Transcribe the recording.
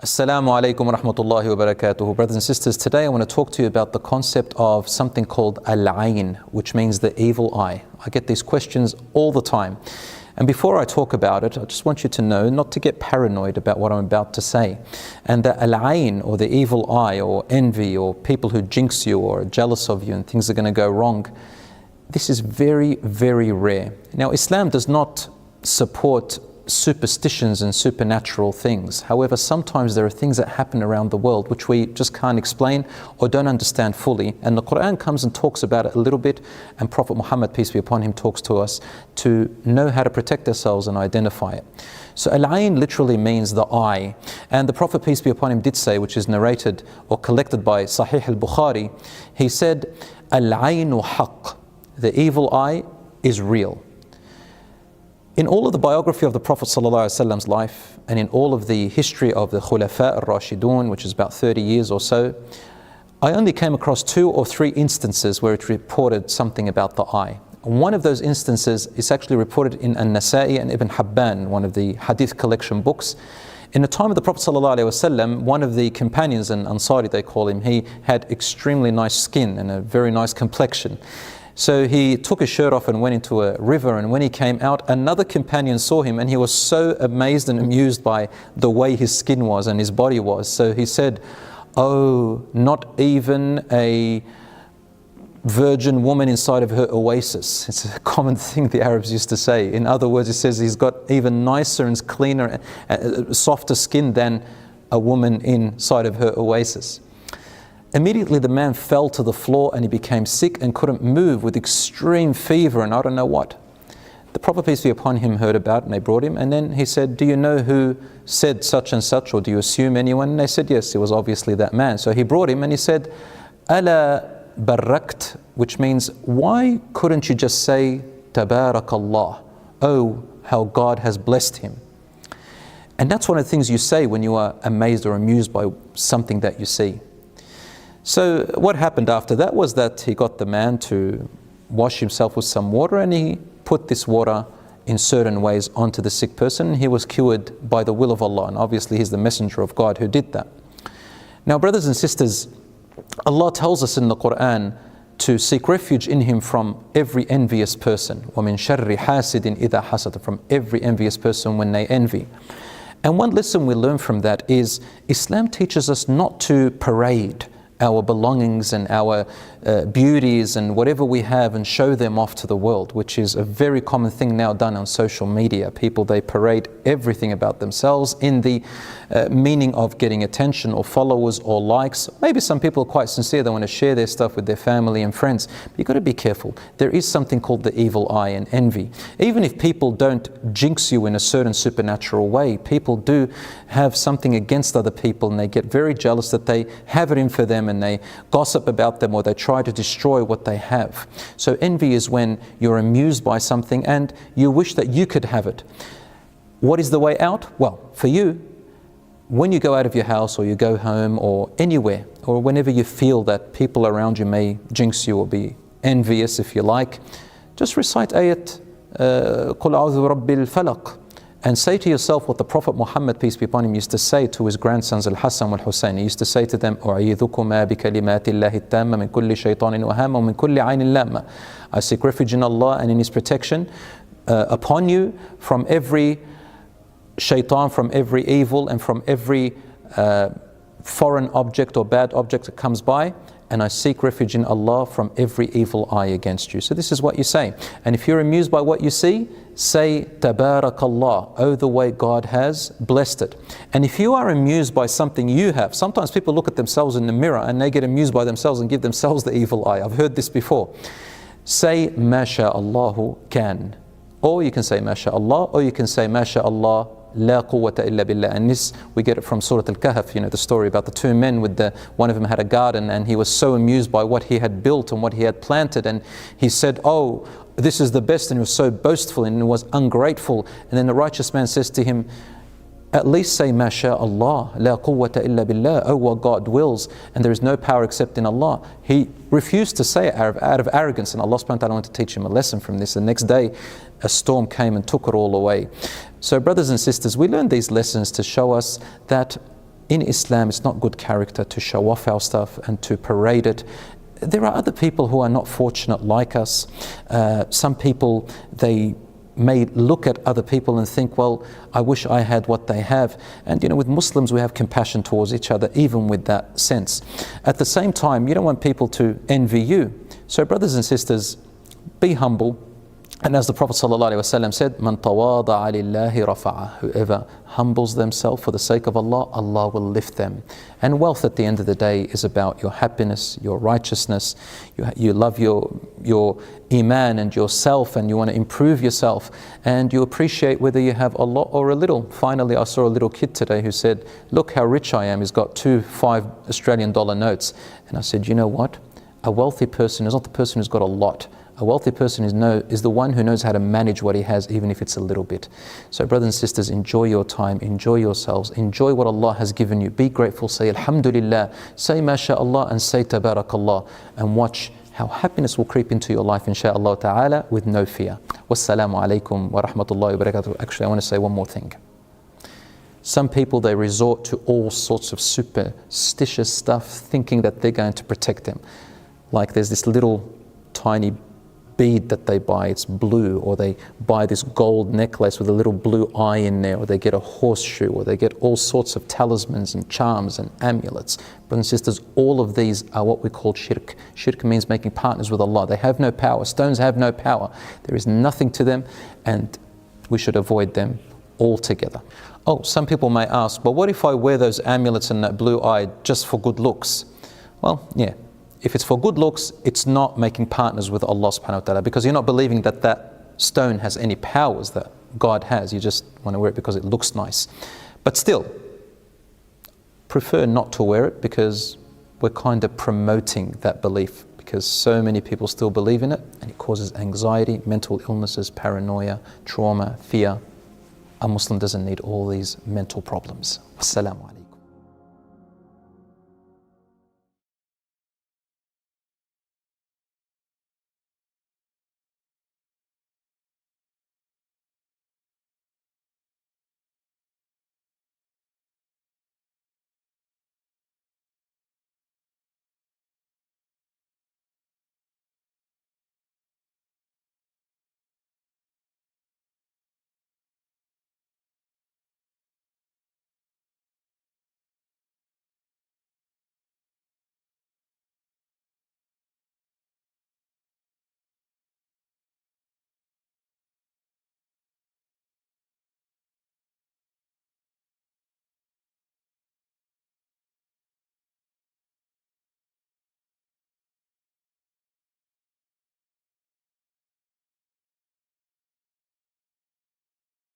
Assalamu alaikum wa rahmatullahi wa barakatuhu. Brothers and sisters, today I want to talk to you about the concept of something called al-ayn, which means the evil eye. I get these questions all the time. And before I talk about it, I just want you to know not to get paranoid about what I'm about to say. And that al-ayn, or the evil eye, or envy, or people who jinx you or are jealous of you and things are going to go wrong, this is very, very rare. Now, Islam does not support superstitions and supernatural things. However, sometimes there are things that happen around the world which we just can't explain or don't understand fully, and the Qur'an comes and talks about it a little bit, and Prophet Muhammad, peace be upon him, talks to us to know how to protect ourselves and identify it. So al-ayn literally means the eye, and the Prophet, peace be upon him, did say, which is narrated or collected by Sahih al-Bukhari, he said, al-aynu haqq, the evil eye is real. In all of the biography of the Prophet ﷺ's life, and in all of the history of the Khulafa al-Rashidun, which is about 30 years or so, I only came across 2 or 3 instances where it reported something about the eye. One of those instances is actually reported in An-Nasa'i and Ibn Hibban, one of the hadith collection books. In the time of the Prophet ﷺ, one of the companions, an Ansari they call him, he had extremely nice skin and a very nice complexion. So he took his shirt off and went into a river, and when he came out, another companion saw him, and he was so amazed and amused by the way his skin was and his body was. So he said, "Oh, not even a virgin woman inside of her oasis." It's a common thing the Arabs used to say. In other words, he says he's got even nicer and cleaner, softer skin than a woman inside of her oasis. Immediately the man fell to the floor and he became sick and couldn't move with extreme fever and I don't know what. The Prophet, peace be upon him, heard about it and they brought him, and then he said, "Do you know who said such and such, or do you assume anyone?" And they said yes, it was obviously that man. So he brought him and he said, "Ala barakt," which means, why couldn't you just say Tabarak Allah? Oh, how God has blessed him. And that's one of the things you say when you are amazed or amused by something that you see. So what happened after that was that he got the man to wash himself with some water, and he put this water in certain ways onto the sick person. He was cured by the will of Allah, and obviously he's the messenger of God who did that. Now, brothers and sisters, Allah tells us in the Qur'an to seek refuge in Him from every envious person. وَمِن شَرِّ حَاسِدٍ إِذَا حَسَدَ, from every envious person when they envy. And one lesson we learn from that is Islam teaches us not to parade our belongings and our beauties and whatever we have and show them off to the world, which is a very common thing now done on social media. People, they parade everything about themselves in the meaning of getting attention or followers or likes. Maybe some people are quite sincere, they want to share their stuff with their family and friends, but you've got to be careful. There is something called the evil eye and envy. Even if people don't jinx you in a certain supernatural way, people do have something against other people and they get very jealous that they have it in for them, and they gossip about them or they try to destroy what they have. So envy is when you're amused by something and you wish that you could have it. What is the way out? Well, for you, when you go out of your house or you go home or anywhere, or whenever you feel that people around you may jinx you or be envious, if you like, just recite ayat قُلْ أَعُوذُ بِرَبِّ الْفَلَقِ, and say to yourself what the Prophet Muhammad, peace be upon him, used to say to his grandsons Al-Hassan and Al-Hussein. He used to say to them, أُعِيذُكُمَا بِكَلِمَاتِ اللَّهِ التَّامَّةِ مِنْ كُلِّ شَيْطَانٍ وَهَامَ وَمِنْ كُلِّ عَيْنٍ لَامَّةٍ. I seek refuge in Allah and in His protection upon you from every shaitan, from every evil, and from every foreign object or bad object that comes by, and I seek refuge in Allah from every evil eye against you. So this is what you say. And if you're amused by what you see, say Tabarak Allah, oh, the way God has blessed it. And if you are amused by something you have, sometimes people look at themselves in the mirror and they get amused by themselves and give themselves the evil eye. I've heard this before. Say Masha Allahu can. Or you can say Masha Allah, or you can say Masha Allah La quwwata illa billah. And this, we get it from Surah Al-Kahf, the story about the 2 men with one of them had a garden, and he was so amused by what he had built and what he had planted, and he said, "Oh, this is the best," and he was so boastful and was ungrateful. And then the righteous man says to him, "At least say Masha Allah, la quwwata illa billah, oh, what God wills, and there is no power except in Allah." He refused to say it out of arrogance, and Allah subhanahu wa ta'ala wanted to teach him a lesson from this. The next day a storm came and took it all away. So brothers and sisters, we learn these lessons to show us that in Islam, it's not good character to show off our stuff and to parade it. There are other people who are not fortunate like us. Some people, they may look at other people and think, well, I wish I had what they have. And with Muslims, we have compassion towards each other, even with that sense. At the same time, you don't want people to envy you. So brothers and sisters, be humble. And as the Prophet ﷺ said, "Man tawada'a lillahi rafa'ah." Whoever humbles themselves for the sake of Allah, Allah will lift them. And wealth at the end of the day is about your happiness, your righteousness. You love your iman and yourself, and you want to improve yourself, and you appreciate whether you have a lot or a little. Finally, I saw a little kid today who said, "Look how rich I am." He's got 2 5 Australian dollar notes. And I said, you know what? A wealthy person is not the person who's got a lot. A wealthy person is the one who knows how to manage what he has, even if it's a little bit. So brothers and sisters, enjoy your time, enjoy yourselves, enjoy what Allah has given you. Be grateful, say Alhamdulillah, say Masha and say Tabarak, and watch how happiness will creep into your life, inshaAllah ta'ala, with no fear. Wassalamu alaikum wa rahmatullahi wa barakatuh. Actually, I want to say one more thing. Some people, they resort to all sorts of superstitious stuff, thinking that they're going to protect them. Like there's this little tiny bead that they buy, it's blue, or they buy this gold necklace with a little blue eye in there, or they get a horseshoe, or they get all sorts of talismans and charms and amulets. Brothers and sisters, all of these are what we call shirk. Shirk means making partners with Allah. They have no power. Stones have no power. There is nothing to them, and we should avoid them altogether. Oh, some people may ask, but what if I wear those amulets and that blue eye just for good looks? Well, yeah. If it's for good looks, it's not making partners with Allah subhanahu wa ta'ala, because you're not believing that that stone has any powers that God has. You just want to wear it because it looks nice. But still, prefer not to wear it, because we're kind of promoting that belief, because so many people still believe in it, and it causes anxiety, mental illnesses, paranoia, trauma, fear. A Muslim doesn't need all these mental problems. Assalamu alaikum.